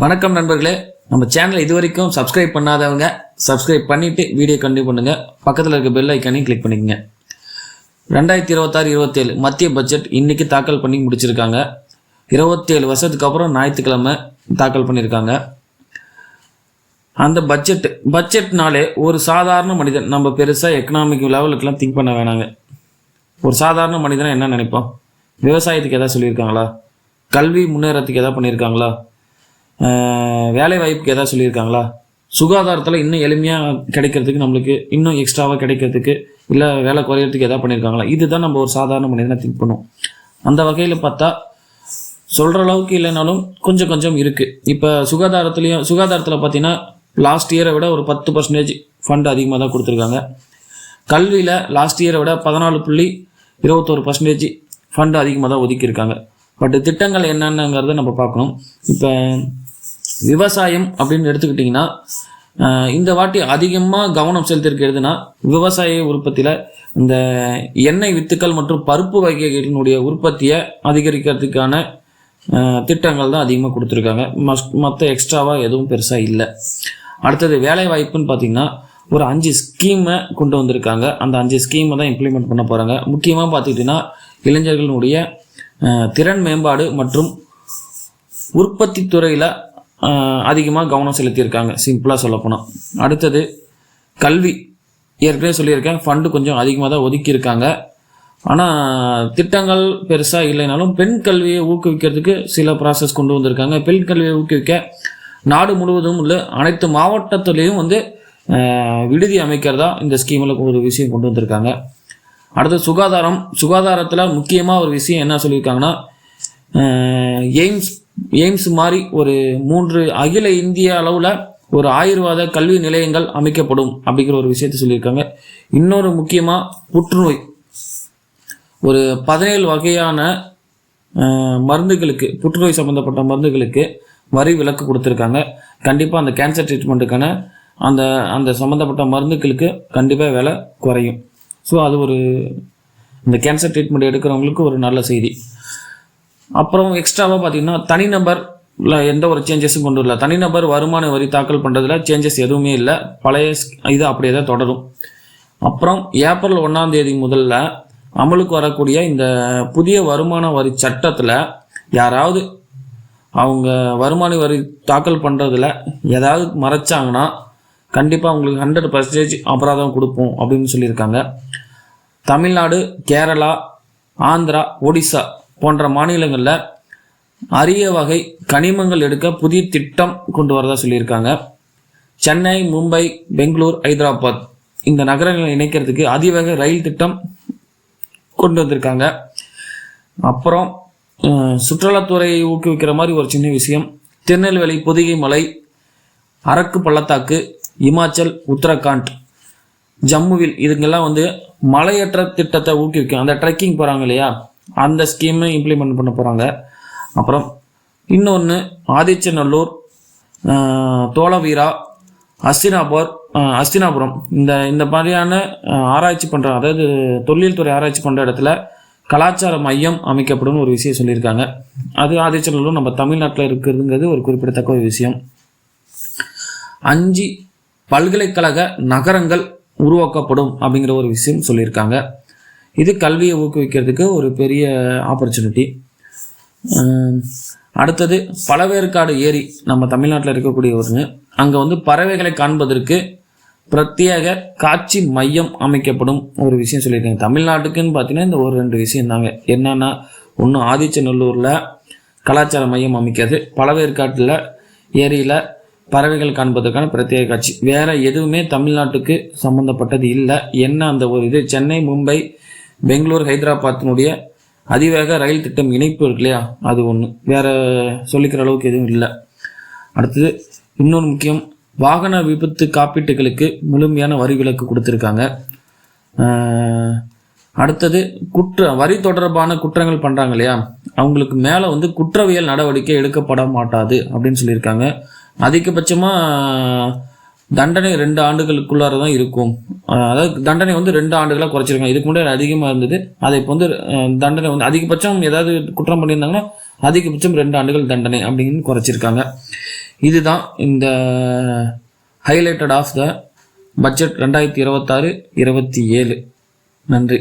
வணக்கம் நண்பர்களே, நம்ம சேனலை இதுவரைக்கும் சப்ஸ்கிரைப் பண்ணாதவங்க சப்ஸ்கிரைப் பண்ணிவிட்டு வீடியோ கண்டினியூ பண்ணுங்கள். பக்கத்தில் இருக்க பெல் ஐக்கானையும் கிளிக் பண்ணிக்கங்க. 2026-27 மத்திய பட்ஜெட் இன்றைக்கி தாக்கல் பண்ணி முடிச்சிருக்காங்க. 27 வருஷத்துக்கு அப்புறம் ஞாயிற்றுக்கிழமை தாக்கல் பண்ணியிருக்காங்க. அந்த பட்ஜெட்னாலே ஒரு சாதாரண மனிதன், நம்ம பெருசாக எக்கனாமிக் லெவலுக்கெலாம் திங்க் பண்ண வேணாங்க. ஒரு சாதாரண மனிதனை என்ன நினைப்போம்? விவசாயத்துக்கு எதாவது சொல்லியிருக்காங்களா? கல்வி முன்னேறத்துக்கு எதாவது பண்ணியிருக்காங்களா? வேலை வாய்ப்புக்கு எதாவது சொல்லியிருக்காங்களா? சுகாதாரத்தில் இன்னும் எளிமையாக கிடைக்கிறதுக்கு, நம்மளுக்கு இன்னும் எக்ஸ்ட்ராவாக கிடைக்கிறதுக்கு, இல்லை வேலை குறையிறதுக்கு எதாவது பண்ணியிருக்காங்களா? இதுதான் நம்ம ஒரு சாதாரண மனிதனை திங்க் பண்ணுவோம். அந்த வகையில் பார்த்தா சொல்கிற அளவுக்கு இல்லைனாலும் கொஞ்சம் இருக்குது. இப்போ சுகாதாரத்தில் பார்த்தீங்கன்னா லாஸ்ட் இயரை விட ஒரு 10% ஃபண்ட் அதிகமாக தான் கொடுத்துருக்காங்க. கல்வியில் லாஸ்ட் இயரை விட 14.21% ஃபண்டு அதிகமாக தான் ஒதுக்கியிருக்காங்க. பட் திட்டங்கள் என்னென்னங்கிறத நம்ம பார்க்கணும். இப்போ விவசாயம் அப்படின்னு எடுத்துக்கிட்டிங்கன்னா, இந்த வாட்டி அதிகமாக கவனம் செலுத்திருக்கிறதுனா விவசாய உற்பத்தியில் இந்த எண்ணெய் வித்துக்கள் மற்றும் பருப்பு வகைகளினுடைய உற்பத்தியை அதிகரிக்கிறதுக்கான திட்டங்கள் தான் அதிகமாக கொடுத்துருக்காங்க. மற்ற எக்ஸ்ட்ராவாக எதுவும் பெருசாக இல்லை. அடுத்தது வேலை வாய்ப்புன்னு பார்த்திங்கன்னா ஒரு 5 ஸ்கீமை கொண்டு வந்திருக்காங்க. அந்த 5 ஸ்கீமை தான் இம்ப்ளிமெண்ட் பண்ண போகிறாங்க. முக்கியமாக பார்த்துக்கிட்டிங்கன்னா இளைஞர்களுடைய திறன் மேம்பாடு மற்றும் உற்பத்தி துறையில் அதிகமாக கவனம் செலுத்தியிருக்காங்க, சிம்பிளாக சொல்லப்போனால். அடுத்தது கல்வி, ஏற்கனவே சொல்லியிருக்கேன், ஃபண்டு கொஞ்சம் அதிகமாக தான் ஒதுக்கியிருக்காங்க. ஆனால் திட்டங்கள் பெருசாக இல்லைனாலும் பெண் கல்வியை ஊக்குவிக்கிறதுக்கு சில ப்ராசஸ் கொண்டு வந்திருக்காங்க. பெண் கல்வியை ஊக்குவிக்க நாடு முழுவதும் உள்ள அனைத்து மாவட்டத்துலேயும் விடுதி அமைக்கிறதா இந்த ஸ்கீமில் ஒரு விஷயம் கொண்டு வந்திருக்காங்க. அடுத்து சுகாதாரத்தில் முக்கியமாக ஒரு விஷயம் என்ன சொல்லியிருக்காங்கன்னா, எய்ம்ஸ் மாதிரி ஒரு 3 அகில இந்திய அளவில் ஒரு ஆயுர்வேத கல்வி நிலையங்கள் அமைக்கப்படும் அப்படிங்கிற ஒரு விஷயத்தை சொல்லியிருக்காங்க. இன்னொரு முக்கியமாக புற்றுநோய் ஒரு 17 வகையான மருந்துகளுக்கு, புற்றுநோய் சம்மந்தப்பட்ட மருந்துகளுக்கு வரி விலக்கு கொடுத்துருக்காங்க. கண்டிப்பாக அந்த கேன்சர் ட்ரீட்மெண்ட்டுக்கான அந்த சம்மந்தப்பட்ட மருந்துகளுக்கு கண்டிப்பாக விலை குறையும். ஸோ அது இந்த கேன்சர் ட்ரீட்மெண்ட் எடுக்கிறவங்களுக்கு ஒரு நல்ல செய்தி. அப்புறம் எக்ஸ்ட்ராவாக பார்த்திங்கன்னா தனிநபரில் எந்த ஒரு சேஞ்சஸும் கொண்டு வரல. தனிநபர் வருமான வரி தாக்கல் பண்ணுறதுல சேஞ்சஸ் எதுவுமே இல்லை. பழைய இது அப்படியே தான் தொடரும். அப்புறம் ஏப்ரல் 1ஆம் தேதி முதல்ல அமலுக்கு வரக்கூடிய இந்த புதிய வருமான வரி சட்டத்தில் யாராவது அவங்க வருமான வரி தாக்கல் பண்ணுறதுல ஏதாவது மறைச்சாங்கன்னா கண்டிப்பாக அவங்களுக்கு 100% அபராதம் கொடுப்போம் அப்படின்னு சொல்லியிருக்காங்க. தமிழ்நாடு, கேரளா, ஆந்திரா, ஒடிசா போன்ற மாநிலங்களில் அரிய வகை கனிமங்கள் எடுக்க புதிய திட்டம் கொண்டு வரதா சொல்லியிருக்காங்க. சென்னை, மும்பை, பெங்களூர், ஹைதராபாத் இந்த நகரங்களை இணைக்கிறதுக்கு அதிவேக ரயில் திட்டம் கொண்டு வந்திருக்காங்க. அப்புறம் சுற்றுலாத்துறையை ஊக்குவிக்கிற மாதிரி ஒரு சின்ன விஷயம், திருநெல்வேலி, பொதிகை மலை, அரக்கு பள்ளத்தாக்கு, இமாச்சல், உத்தரகாண்ட், ஜம்முவில் இதுங்கெல்லாம் மலையேற்ற திட்டத்தை ஊக்குவிக்கும். அந்த ட்ரெக்கிங் போகிறாங்க இல்லையா, அந்த ஸ்கீமை இம்ப்ளிமெண்ட் பண்ண போகிறாங்க. அப்புறம் இன்னொன்று ஆதிச்சநல்லூர், தோளவீரா, அஸ்தினாபுரம் இந்த மாதிரியான ஆராய்ச்சி பண்ணுற, அதாவது தொழில்துறை ஆராய்ச்சி பண்ணுற இடத்துல கலாச்சார மையம் அமைக்கப்படும் ஒரு விஷயம் சொல்லியிருக்காங்க. அது ஆதிச்சநல்லூர் நம்ம தமிழ்நாட்டில் இருக்கிறதுங்கிறது ஒரு குறிப்பிடத்தக்க ஒரு விஷயம். 5 பல்கலைக்கழக நகரங்கள் உருவாக்கப்படும் அப்படிங்கிற ஒரு விஷயம் சொல்லியிருக்காங்க. இது கல்வியை ஊக்குவிக்கிறதுக்கு ஒரு பெரிய ஆப்பர்ச்சுனிட்டி. அடுத்தது பழவேற்காடு ஏரி நம்ம தமிழ்நாட்டில் இருக்கக்கூடிய ஒன்று. அங்கே பறவைகளை காண்பதற்கு பிரத்யேக காட்சி மையம் அமைக்கப்படும் ஒரு விஷயம் சொல்லியிருக்காங்க. தமிழ்நாட்டுக்குன்னு பார்த்தீங்கன்னா இந்த ஒரு 2 விஷயம் தாங்க. என்னென்னா, ஒன்று ஆதிச்சநல்லூரில் கலாச்சார மையம் அமைக்கிறது, பழவேற்காட்டில் ஏரியில் பறவைகள் காண்பதற்கான பிரத்யேக காட்சி. வேறு எதுவுமே தமிழ்நாட்டுக்கு சம்மந்தப்பட்டது இல்லை. என்ன அந்த ஒரு இது சென்னை, மும்பை, பெங்களூர், ஹைதராபாத்தினுடைய அதிவேக ரயில் திட்டம் இணைப்பு இருக்கு இல்லையா, அது ஒன்று. வேறு சொல்லிக்கிற அளவுக்கு எதுவும் இல்லை. அடுத்தது இன்னொரு முக்கியம், வாகன விபத்து காப்பீட்டுகளுக்கு முழுமையான வரி விலக்கு கொடுத்துருக்காங்க. அடுத்தது வரி தொடர்பான குற்றங்கள் பண்ணுறாங்க இல்லையா, அவங்களுக்கு மேலே குற்றவியல் நடவடிக்கை எடுக்கப்பட மாட்டாது அப்படின்னு சொல்லியிருக்காங்க. அதிகபட்சமாக தண்டனை 2 ஆண்டுகளுக்குள்ளார தான் இருக்கும். அதாவது தண்டனை 2 ஆண்டுகளாக குறைச்சிருக்காங்க. இதுக்கு முன்னாடி அதிகமாக இருந்தது. அதை இப்போ தண்டனை அதிகபட்சம் ஏதாவது குற்றம் பண்ணியிருந்தாங்கன்னா அதிகபட்சம் 2 ஆண்டுகள் தண்டனை அப்படின்னு குறைச்சிருக்காங்க. இதுதான் இந்த ஹைலைட்டட் ஆஃப் த பட்ஜெட் 2026-27. நன்றி.